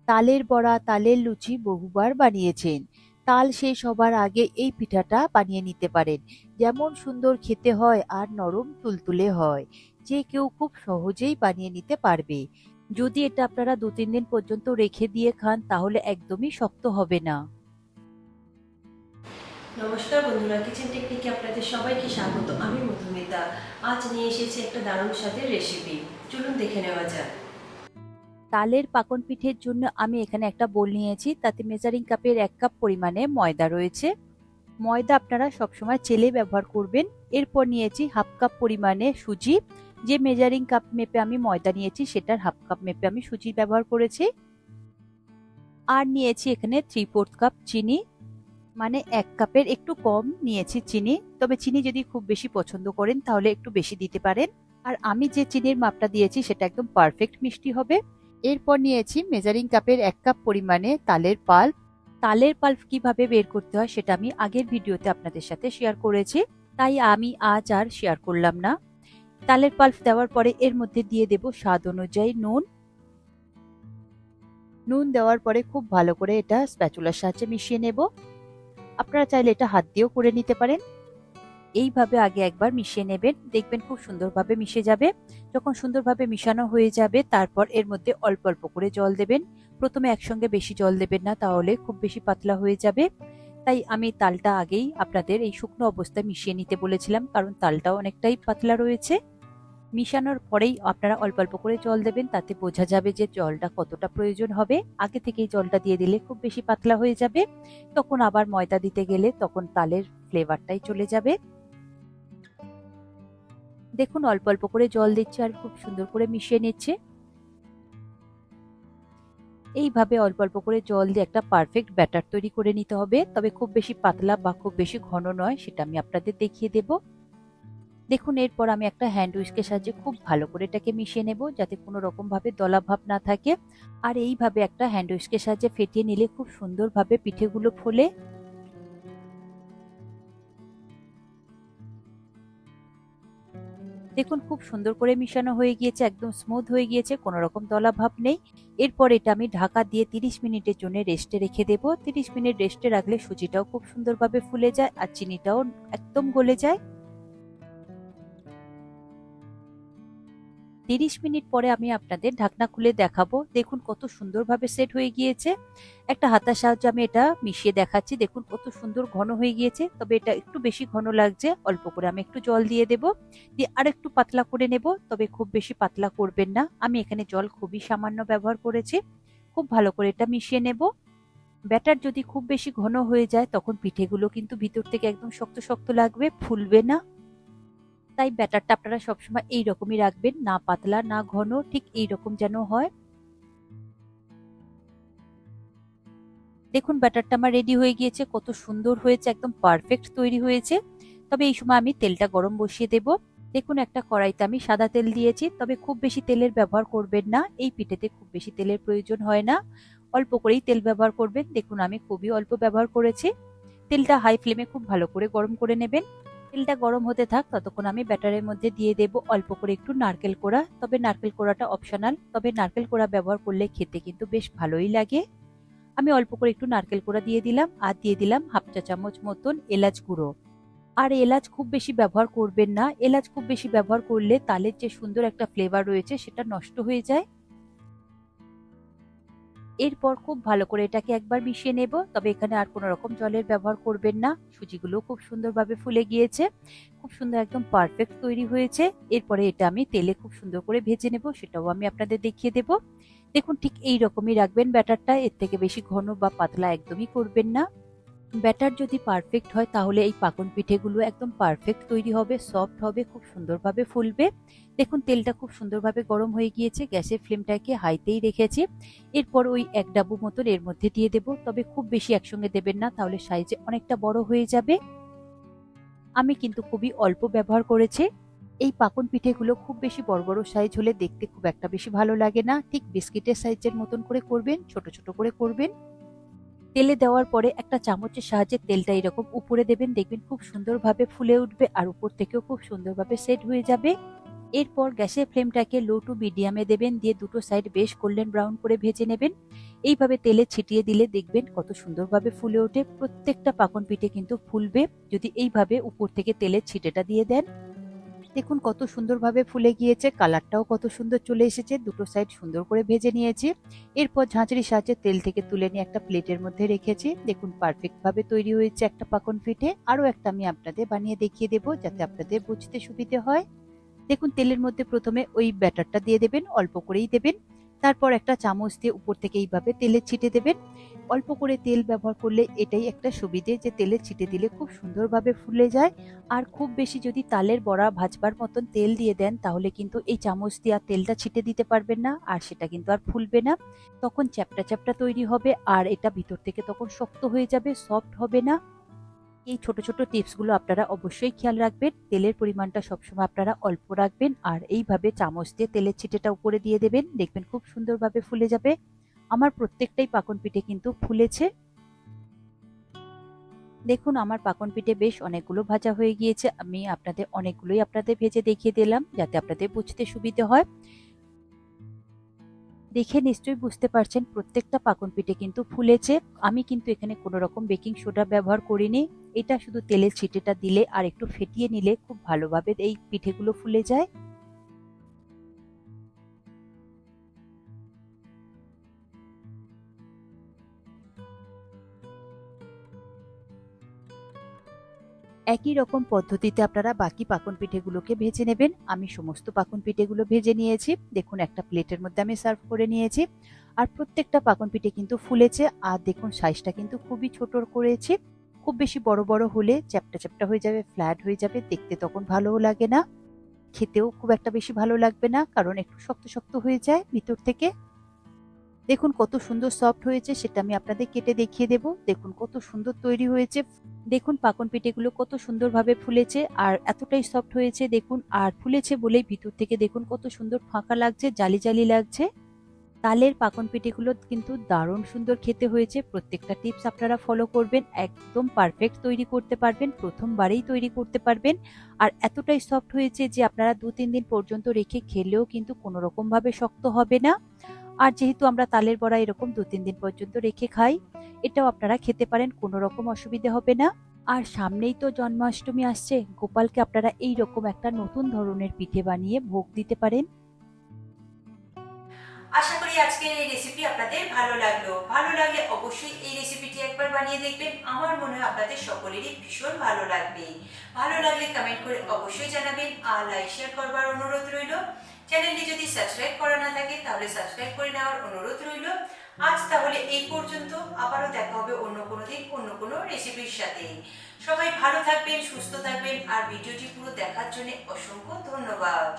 তালের বড়া, তালের লুচি বহুবার বানিয়েছেন। তাল শেষ হবার আগে এই পিঠাটা বানিয়ে নিতে পারেন। যেমন সুন্দর খেতে হয় আর নরম তুলতুলে হয়। যে কেউ খুব সহজেই বানিয়ে নিতে পারবে। যদি এটা আপনারা ২-৩ দিন পর্যন্ত রেখে দিয়ে খান তাহলে একদমই শক্ত হবে না। নমস্কার বন্ধুরা, কিচেন টেকনিকে আপনাদের সবাইকে স্বাগত। আমি মধুমিতা। আজ নিয়ে এসেছি একটা দারুণ স্বাদের রেসিপি। চলুন দেখে নেওয়া যাক। তালের পাকন পিঠের জন্য আমি এখানে একটা বোল নিয়েছি, তাতে মেজারিং কাপের ১ কাপ পরিমাণে ময়দা রয়েছে। ময়দা আপনারা সবসময় চেলে ব্যবহার করবেন। এরপর নিয়েছি হাফ কাপ পরিমাণে সুজি। যে মেজারিং কাপ মেপে আমি ময়দা নিয়েছি সেটার হাফ কাপ মেপে আমি সুজি ব্যবহার করেছি। আর নিয়েছি এখানে 3/4 কাপ চিনি, মানে ১ কাপের একটু কম নিয়েছি চিনি। তবে চিনি যদি খুব বেশি পছন্দ করেন তাহলে একটু বেশি দিতে পারেন। আর আমি যে চিনির মাপটা দিয়েছি সেটা একদম পারফেক্ট মিষ্টি হবে। এরপর নিয়েছি মেজারিং কাপের ১ কাপ পরিমাণে তালের পাল্প। তালের পাল্প কিভাবে বের করতে হয় সেটা আমি আগের ভিডিওতে আপনাদের সাথে শেয়ার করেছি, তাই আমি আজ আর শেয়ার করলাম না। তালের পাল্প দেওয়ার পরে এর মধ্যে দিয়ে দেব স্বাদ অনুযায়ী নুন। নুন দেওয়ার পরে খুব ভালো করে এটা স্প্যাচুলার সাহায্যে মিশিয়ে নেব। আপনারা চাইলে এটা হাত দিয়েও করে নিতে পারেন। এইভাবে আগে একবার মিশিয়ে নেবেন, দেখবেন খুব সুন্দরভাবে মিশে যাবে। যখন সুন্দরভাবে মিশানো হয়ে যাবে তারপর এর মধ্যে অল্প অল্প করে জল দেবেন। প্রথমে একসঙ্গে বেশি জল দেবেন না, তাহলে খুব বেশি পাতলা হয়ে যাবে। তাই আমি তালটা আগেই আপনাদের এই শুকনো অবস্থায় মিশিয়ে নিতে বলেছিলাম, কারণ তালটাও অনেকটাই পাতলা রয়েছে। মিশানোর পরেই আপনারা অল্প অল্প করে জল দেবেন, তাতে বোঝা যাবে যে জলটা কতটা প্রয়োজন হবে। আগে থেকেই জলটা দিয়ে দিলে খুব বেশি পাতলা হয়ে যাবে, তখন আবার ময়দা দিতে গেলে তখন তালের ফ্লেভারটাই চলে যাবে। দেখুন অল্প অল্প করে জল দিচ্ছে আর খুব সুন্দর করে মিশিয়ে নিচ্ছে। এইভাবে অল্প অল্প করে জল দিয়ে একটা পারফেক্ট ব্যাটার তৈরি করে নিতে হবে। তবে খুব বেশি পাতলা বা খুব বেশি ঘন নয়, সেটা আমি আপনাদের দেখিয়ে দেব। দেখুন এরপর আমি একটা হ্যান্ড উইস্কের সাহায্যে খুব ভালো করে এটাকে মিশিয়ে নেব, যাতে কোনো রকম ভাবে দলা ভাব না থাকে। আর এইভাবে একটা হ্যান্ড উইস্কের সাহায্যে ফেটিয়ে নিলে খুব সুন্দরভাবে পিঠেগুলো ফোলে। দেখুন খুব সুন্দর করে মিশানো হয়ে গিয়েছে, একদম স্মুথ হয়ে গিয়েছে, কোনো রকম দলা ভাব নেই। এরপর এটা আমি ঢাকা দিয়ে 30 মিনিটের জন্য রেস্টে রেখে দেব। 30 মিনিট রেস্টে রাখলে সুজিটাও খুব সুন্দরভাবে ফুলে যায় আর চিনিটাও একদম গলে যায়। 30 মিনিট পরে আমি আপনাদের ঢাকনা খুলে দেখাবো। দেখুন কত সুন্দরভাবে সেট হয়ে গিয়েছে। একটা হাতার সাহায্যে আমি এটা মিশিয়ে দেখাচ্ছি। দেখুন কত সুন্দর ঘন হয়ে গিয়েছে, তবে এটা একটু বেশি ঘন লাগছে। অল্প করে আমি একটু জল দিয়ে দেব, দিয়ে আর একটু পাতলা করে নেব, তবে খুব বেশি পাতলা করবেন না। আমি এখানে জল খুবই সামান্য ব্যবহার করেছি। খুব ভালো করে এটা মিশিয়ে নেব। ব্যাটার যদি খুব বেশি ঘন হয়ে যায় তখন পিঠেগুলো কিন্তু ভিতর থেকে একদম শক্ত শক্ত লাগবে, ফুলবে না। তাই ব্যাটারটা আপনারা সবসময় এইরকমই রাখবেন, না পাতলা না ঘন, ঠিক এইরকম যেন হয়। দেখুন ব্যাটারটা আমার রেডি হয়ে গিয়েছে, কত সুন্দর হয়েছে, একদম পারফেক্ট তৈরি হয়েছে। তবে এই সময় আমি তেলটা গরম বসিয়ে দেব। দেখুন একটা কড়াইতে আমি সাদা তেল দিয়েছি, তবে খুব বেশি তেলের ব্যবহার করবেন না। এই পিঠেতে খুব বেশি তেলের প্রয়োজন হয় না, অল্প করেই তেল ব্যবহার করবেন। দেখুন আমি খুবই অল্প ব্যবহার করেছি। তেলটা হাই ফ্লেমে খুব ভালো করে গরম করে নেবেন। তেলটা গরম হতে থাক, ততক্ষণ আমি ব্যাটারের মধ্যে দিয়ে দেব অল্প করে একটু নারকেল কোড়া। তবে নারকেল কোড়াটা অপশনাল, তবে নারকেল কোড়া ব্যবহার করলে খেতে কিন্তু বেশ ভালোই লাগে। আমি অল্প করে একটু নারকেল কোড়া দিয়ে দিলাম, আর দিয়ে দিলাম হাফ চা চামচ মতন এলাচ গুঁড়ো। আর এলাচ খুব বেশি ব্যবহার করবেন না, এলাচ খুব বেশি ব্যবহার করলে তালের যে সুন্দর একটা ফ্লেভার রয়েছে সেটা নষ্ট হয়ে যায়। এরপর খুব ভালো করে এটাকে একবার মিশিয়ে নেব, তবে এখানে আর কোনো রকম জলের ব্যবহার করবেন না। সুজিগুলো খুব সুন্দরভাবে ফুলে গিয়েছে, খুব সুন্দর একদম পারফেক্ট তৈরি হয়েছে। এরপরে এটা আমি তেলে খুব সুন্দর করে ভেজে নেব, সেটাও আমি আপনাদের দেখিয়ে দেব। দেখুন ঠিক এই রকমই রাখবেন ব্যাটারটা, এর থেকে বেশি ঘন বা পাতলা একদমই করবেন না। ব্যাটার যদি পারফেক্ট হয় তাহলে এই পাকন পিঠেগুলো একদম পারফেক্ট তৈরি হবে, সফট হবে, খুব সুন্দরভাবে ফুলবে। দেখুন তেলটা খুব সুন্দরভাবে গরম হয়ে গিয়েছে, গ্যাসের ফ্লেমটাকে হাইতেই রেখেছি। এরপর ওই 1 ডাবু মতন এর মধ্যে দিয়ে দেব, তবে খুব বেশি একসঙ্গে দেবেন না, তাহলে সাইজে অনেকটা বড় হয়ে যাবে। আমি কিন্তু খুবই অল্প ব্যবহার করেছি। এই পাকন পিঠেগুলো খুব বেশি বড় বড় সাইজ হলে দেখতে খুব একটা বেশি ভালো লাগে না, ঠিক বিস্কিটের সাইজের মতন করে করবেন, ছোট ছোট করে করবেন। তেলে দেওয়ার পরে একটা চামচের সাহায্যে তেলটা এরকম উপরে দেবেন, দেখবেন খুব সুন্দরভাবে ফুলে উঠবে আর উপর থেকেও খুব সুন্দরভাবে সেট হয়ে যাবে। এরপর গ্যাসের ফ্লেমটাকে লো টু মিডিয়ামে দেবেন, দিয়ে দুটো সাইড বেশ গোল্ডেন ব্রাউন করে ভেজে নেবেন। এইভাবে তেলে ছিটিয়ে দিলে দেখবেন কত সুন্দরভাবে ফুলে ওঠে। প্রত্যেকটা পাকন পিঠে কিন্তু ফুলবে যদি এইভাবে উপর থেকে তেলের ছিটেটা দিয়ে দেন। দেখুন কত সুন্দরভাবে ফুলে গিয়েছে, কালারটাও কত সুন্দর চলে এসেছে। দুটো সাইড সুন্দর করে ভেজে নিয়েছি। এরপর ঝাঁঝরির সাহায্যে তেল থেকে তুলে নিয়ে একটা প্লেটের মধ্যে রেখেছি। দেখুন পারফেক্ট ভাবে তৈরি হয়েছে একটা পাকন পিঠে। আরো একটা আমি আপনাদের বানিয়ে দেখিয়ে দেবো যাতে আপনাদের বুঝতে সুবিধে হয়। দেখুন তেলের মধ্যে প্রথমে ওই ব্যাটারটা দিয়ে দেবেন, অল্প করেই দেবেন। তারপর একটা চামচ দিয়ে উপর থেকে এইভাবে তেলের ছিটে দেবেন। অল্প করে তেল ব্যবহার করলে এটাই একটা সুবিধে যে তেলের ছিটে দিলে খুব সুন্দরভাবে ফুলে যায়। আর খুব বেশি যদি তালের বড়া ভাজবার মতন তেল দিয়ে দেন তাহলে কিন্তু এই চামচ দিয়ে আর তেলটা ছিটে দিতে পারবেন না, আর সেটা কিন্তু আর ফুলবে না। তখন চ্যাপটা চ্যাপটা তৈরি হবে আর এটা ভিতর থেকে তখন শক্ত হয়ে যাবে, সফট হবে না। এই ছোট ছোট টিপসগুলো আপনারা অবশ্যই খেয়াল রাখবেন। তেলের পরিমাণটা সবসময় আপনারা অল্প রাখবেন আর এইভাবে চামচ দিয়ে তেলের ছিটেটা উপরে দিয়ে দেবেন, দেখবেন খুব সুন্দরভাবে ফুলে যাবে। আমার প্রত্যেকটাই পাকন পিঠে কিন্তু ফুলেছে। দেখুন আমার পাকন পিঠে বেশ অনেকগুলো ভাজা হয়ে গিয়েছে। আমি অনেকগুলোই আপনাদের ভেজে দেখিয়ে দিলাম যাতে আপনাদের বুঝতে সুবিধে হয়। দেখে নিশ্চয়ই বুঝতে পারছেন প্রত্যেকটা পাকন পিঠে কিন্তু ফুলেছে। আমি কিন্তু এখানে কোনো রকম বেকিং সোডা ব্যবহার করিনি। এটা শুধু তেলের ছিটেটা দিলে আর একটু ফেটিয়ে নিলে খুব ভালোভাবে এই পিঠেগুলো ফুলে যায়। একই রকম পদ্ধতিতে আপনারা বাকি পাকন পিঠেগুলোকে ভেজে নেবেন। আমি সমস্ত পাকন পিঠেগুলো ভেজে নিয়েছি। দেখুন একটা প্লেটের মধ্যে আমি সার্ভ করে নিয়েছি। আর প্রত্যেকটা পাকন পিঠে কিন্তু ফুলেছে। আর দেখুন সাইজটা কিন্তু খুবই ছোট করেছি। খুব বেশি বড় বড় হলে চ্যাপ্টা চ্যাপ্টা হয়ে যাবে, ফ্ল্যাট হয়ে যাবে, দেখতে তখন ভালোও লাগে না, খেতেও খুব একটা বেশি ভালো লাগবে না, কারণ একটু শক্ত শক্ত হয়ে যায় ভিতর থেকে। দেখুন কত সুন্দর সফট হয়েছে, সেটা আমি আপনাদের কেটে দেখিয়ে দেব। দেখুন কত সুন্দর তৈরি হয়েছে। দেখুন পাকন পিঠেগুলো কত সুন্দরভাবে ফুলেছে আর এতটাই সফট হয়েছে দেখুন। আর ফুলেছে বলেই ভিতর থেকে দেখুন কত সুন্দর ফাঁকা লাগছে, জালি জালি লাগছে। তালের পাকন পিঠেগুলো কিন্তু দারুণ সুন্দর খেতে হয়েছে। প্রত্যেকটা টিপস আপনারা ফলো করবেন, একদম পারফেক্ট তৈরি করতে পারবেন, প্রথমবারেই তৈরি করতে পারবেন। আর এতটাই সফট হয়েছে যে আপনারা 2-3 দিন পর্যন্ত রেখে খেলেও কিন্তু কোনো রকম ভাবে শক্ত হবে না। আর যেহেতু আমরা তালের বড়া এরকম 2-3 দিন পর্যন্ত রেখে খাই, এটাও আপনারা খেতে পারেন, কোনো রকম অসুবিধে হবে না। আর সামনেই তো জন্মাষ্টমী আসছে, গোপালকে আপনারা এই রকম একটা নতুন ধরনের পিঠে বানিয়ে ভোগ দিতে পারেন। আশা করি আজকের এই রেসিপি আপনাদের ভালো লাগলো। ভালো লাগলে অবশ্যই এই রেসিপিটি একবার বানিয়ে দেখবেন। আমার মনে হয় আপনাদের সকলেরই ভীষণ ভালো লাগবে। ভালো লাগলে কমেন্ট করে অবশ্যই জানাবেন আর লাইক শেয়ার করবার অনুরোধ রইল। চ্যানেলটি যদি সাবস্ক্রাইব করা না থাকে তাহলে সাবস্ক্রাইব করে নেওয়ার অনুরোধ রইল। আজ তাহলে এই পর্যন্ত, আবারও দেখা হবে অন্য কোনো দিন অন্য কোনো রেসিপির সাথে। সবাই ভালো থাকবেন, সুস্থ থাকবেন আর ভিডিওটি পুরো দেখার জন্য অসংখ্য ধন্যবাদ।